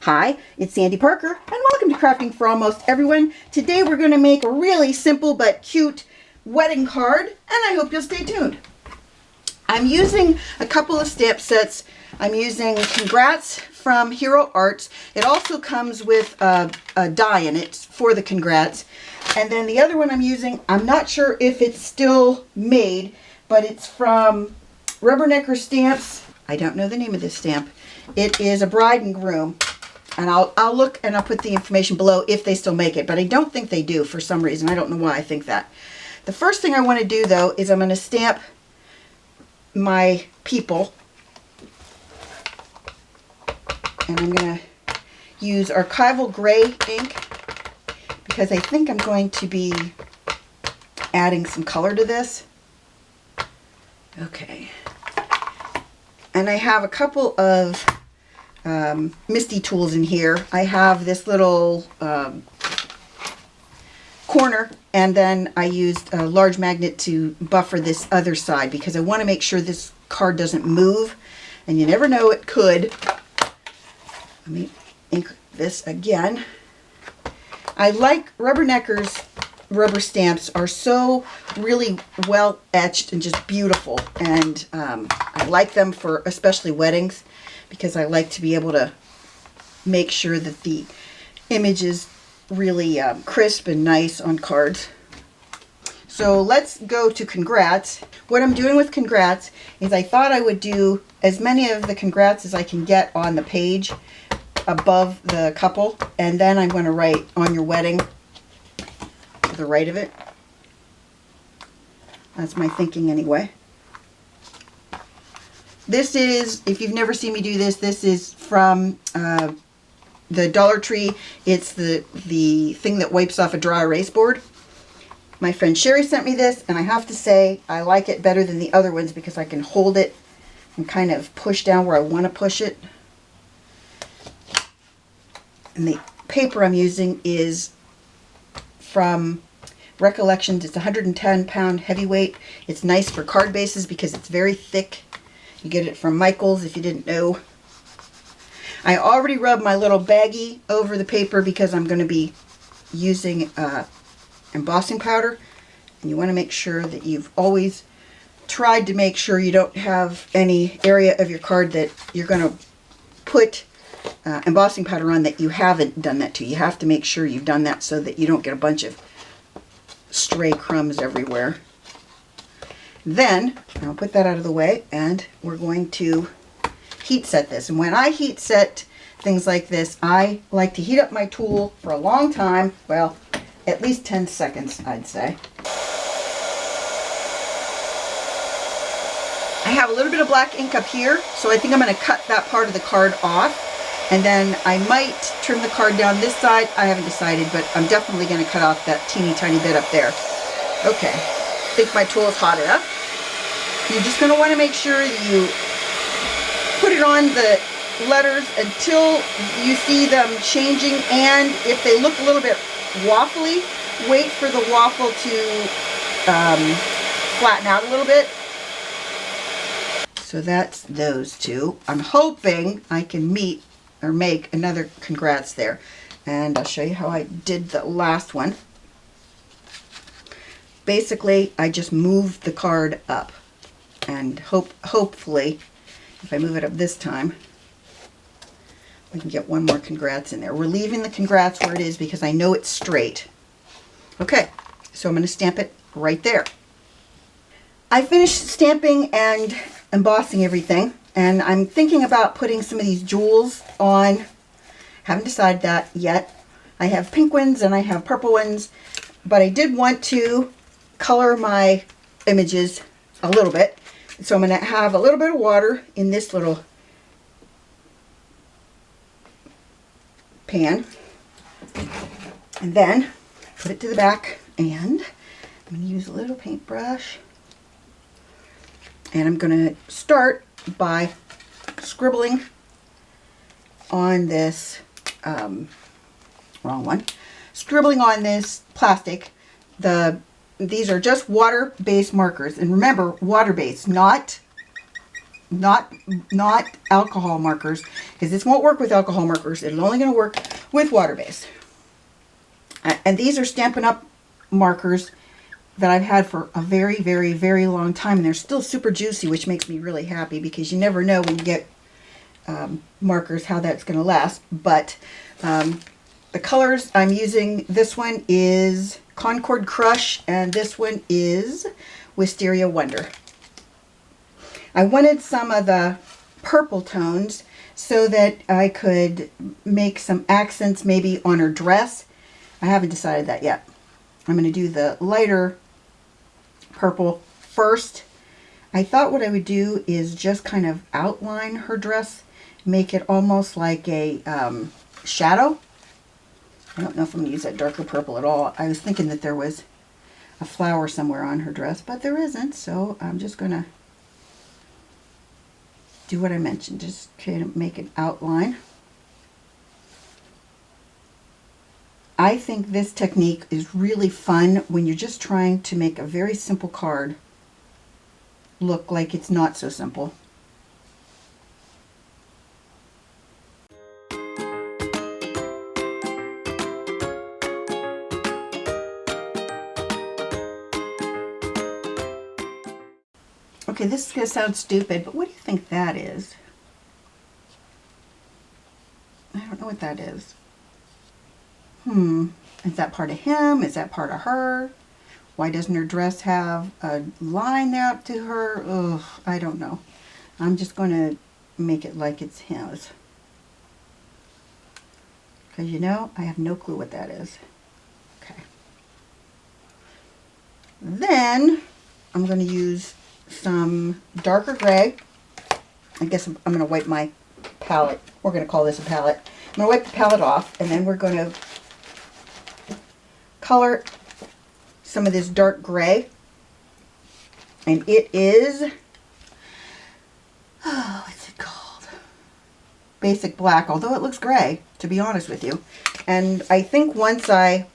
Hi, it's Sandy Parker, and welcome to Crafting for Almost Everyone. Today we're going to make a really simple but cute wedding card, and I hope you'll stay tuned. I'm using a couple of stamp sets. I'm using Congrats from Hero Arts. It also comes with a die in it for the Congrats. And then the other one I'm using, I'm not sure if it's still made, but it's from Rubbernecker Stamps. I don't know the name of this stamp. It is a bride and groom. And I'll look and I'll put the information below if they still make it, but I don't think they do for some reason. I don't know why I think that. The first thing I want to do though is I'm going to stamp my people, and I'm going to use archival gray ink because I think I'm going to be adding some color to this. Okay, and I have a couple of Misty tools in here. I have this little corner, and then I used a large magnet to buffer this other side because I want to make sure this card doesn't move, and you never know, it could. Let me ink this again. I like Rubbernecker's rubber stamps are so really well etched and just beautiful, and I like them for especially weddings because I like to be able to make sure that the image is really crisp and nice on cards. So let's go to Congrats. What I'm doing with Congrats is I thought I would do as many of the Congrats as I can get on the page above the couple, and then I'm going to write on your wedding to the right of it. That's my thinking anyway. This is, if you've never seen me do this, this is from the Dollar Tree. It's the thing that wipes off a dry erase board. My friend Sherry sent me this, and I have to say I like it better than the other ones because I can hold it and kind of push down where I want to push it. And the paper I'm using is from Recollections. It's 110-pound heavyweight. It's nice for card bases because it's very thick. You get it from Michael's if you didn't know. I already rubbed my little baggie over the paper because I'm going to be using embossing powder. And you want to make sure that you've always tried to make sure you don't have any area of your card that you're going to put embossing powder on that you haven't done that to. You have to make sure you've done that so that you don't get a bunch of stray crumbs everywhere. Then I'll put that out of the way, and we're going to heat set this. And when I heat set things like this, I like to heat up my tool for a long time. Well, at least 10 seconds, I'd say. I have a little bit of black ink up here, so I think I'm going to cut that part of the card off. And then I might trim the card down this side. I haven't decided, but I'm definitely going to cut off that teeny tiny bit up there. Okay, I think my tool is hot enough. You're just going to want to make sure you put it on the letters until you see them changing, and if they look a little bit waffly, wait for the waffle to flatten out a little bit. So that's those two. I'm hoping I can meet or make another Congrats there, and I'll show you how I did the last one. Basically, I just moved the card up, and hopefully if I move it up this time, we can get one more Congrats in there. We're leaving the Congrats where it is because I know it's straight. Okay, so I'm going to stamp it right there. I finished stamping and embossing everything, and I'm thinking about putting some of these jewels on. Haven't decided that yet. I have pink ones and I have purple ones, but I did want to color my images a little bit. So I'm going to have a little bit of water in this little pan, and then put it to the back, and I'm going to use a little paintbrush, and I'm going to start by scribbling on this wrong one, scribbling on this plastic. These are just water-based markers, and remember, water-based, not not alcohol markers, because this won't work with alcohol markers. It's only going to work with water-based. And these are Stampin' Up! Markers that I've had for a very, very, very long time, and they're still super juicy, which makes me really happy, because you never know when you get markers how that's going to last. But the colors I'm using, this one is Concord Crush, and this one is Wisteria Wonder. I wanted some of the purple tones so that I could make some accents maybe on her dress. I haven't decided that yet. I'm going to do the lighter purple first. I thought what I would do is just kind of outline her dress, make it almost like a shadow. I don't know if I'm going to use that darker purple at all. I was thinking that there was a flower somewhere on her dress, but there isn't, so I'm just going to do what I mentioned, just kind of make an outline. I think this technique is really fun when you're just trying to make a very simple card look like it's not so simple. Okay, this is going to sound stupid, but what do you think that is? I don't know what that is. Is that part of him? Is that part of her? Why doesn't her dress have a line there up to her? Ugh, I don't know. I'm just going to make it like it's his. Because, you know, I have no clue what that is. Okay. Then I'm going to use some darker gray. I guess I'm going to wipe my palette. We're going to call this a palette. I'm going to wipe the palette off, and then we're going to color some of this dark gray. And it is, what's it called? Basic black, although it looks gray, to be honest with you. And I think once I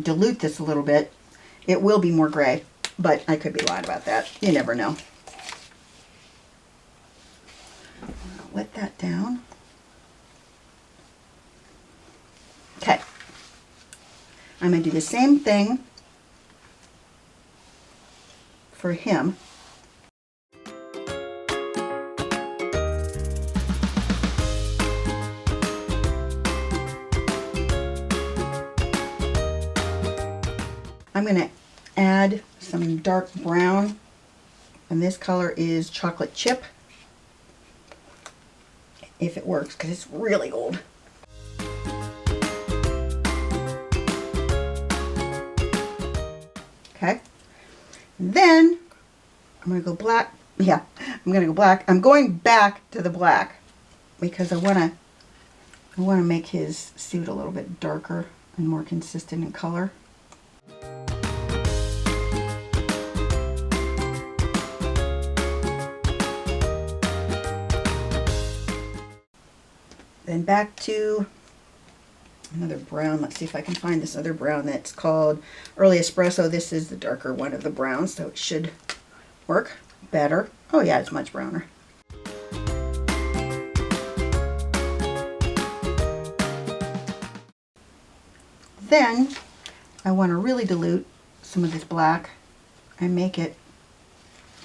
dilute this a little bit, it will be more gray, but I could be lying about that. You never know. I'll wet that down. Okay. I'm going to do the same thing for him. I'm going to add some dark brown, and this color is chocolate chip, if it works, because it's really old. Okay, then I'm going to go black. Yeah, I'm going to go black. I'm going back to the black because I want to make his suit a little bit darker and more consistent in color. Then back to another brown. Let's see if I can find this other brown that's called Early Espresso. This is the darker one of the browns, so it should work better. Oh yeah, it's much browner. Then I want to really dilute some of this black and make it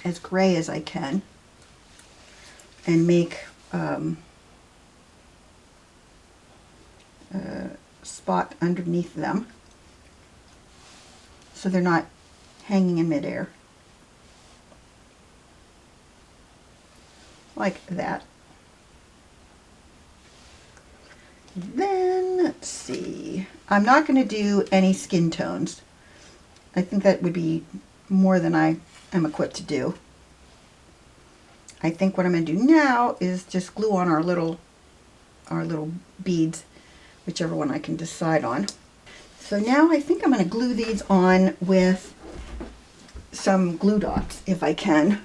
as gray as I can, and make spot underneath them so they're not hanging in midair like that. Then let's see, I'm not going to do any skin tones. I think that would be more than I am equipped to do. I think what I'm going to do now is just glue on our little beads, whichever one I can decide on. So now I think I'm going to glue these on with some glue dots if I can.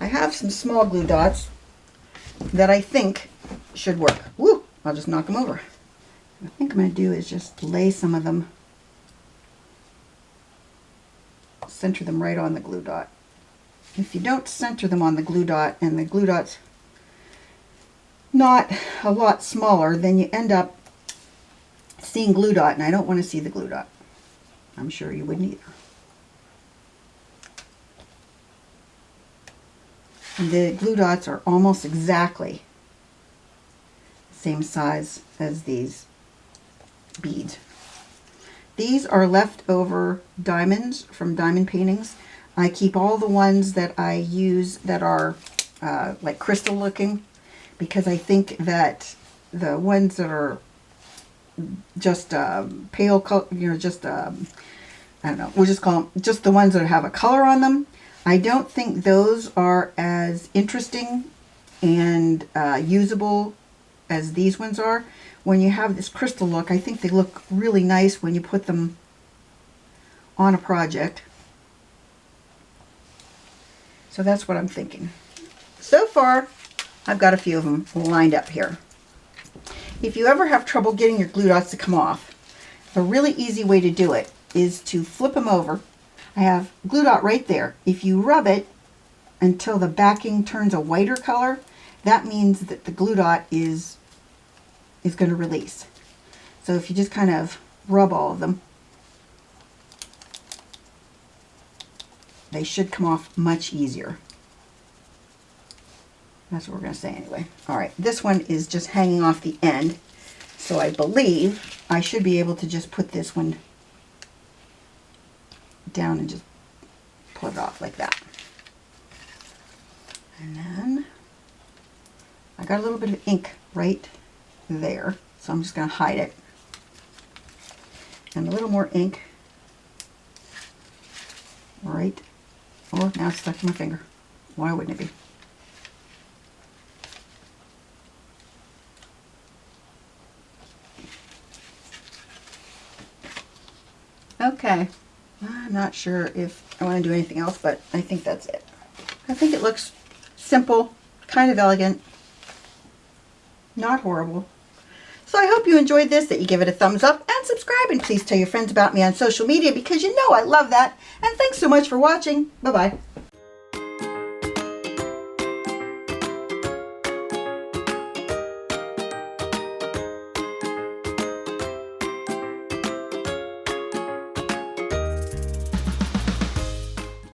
I have some small glue dots that I think should work. Woo! I'll just knock them over. What I think I'm going to do is just lay some of them center them right on the glue dot. If you don't center them on the glue dot and the glue dot's not a lot smaller, then you end up seeing glue dot, and I don't want to see the glue dot. I'm sure you wouldn't either. And the glue dots are almost exactly the same size as these beads. These are leftover diamonds from diamond paintings. I keep all the ones that I use that are like crystal looking, because I think that the ones that are just pale color, you know, just I don't know, we'll just call them just the ones that have a color on them. I don't think those are as interesting and usable as these ones are. When you have this crystal look, I think they look really nice when you put them on a project. So that's what I'm thinking. So far, I've got a few of them lined up here. If you ever have trouble getting your glue dots to come off, a really easy way to do it is to flip them over. I have glue dot right there. If you rub it until the backing turns a whiter color, that means that the glue dot is going to release. So if you just kind of rub all of them, they should come off much easier. That's what we're going to say anyway. All right, this one is just hanging off the end, so I believe I should be able to just put this one down and just pull it off like that. And then I got a little bit of ink right there, so I'm just going to hide it. And a little more ink right, oh, now it's stuck in my finger. Why wouldn't it be? Okay, I'm not sure if I want to do anything else, but I think that's it. I think it looks simple, kind of elegant, not horrible. So I hope you enjoyed this, that you give it a thumbs up and subscribe, and please tell your friends about me on social media because you know I love that. And thanks so much for watching. Bye-bye.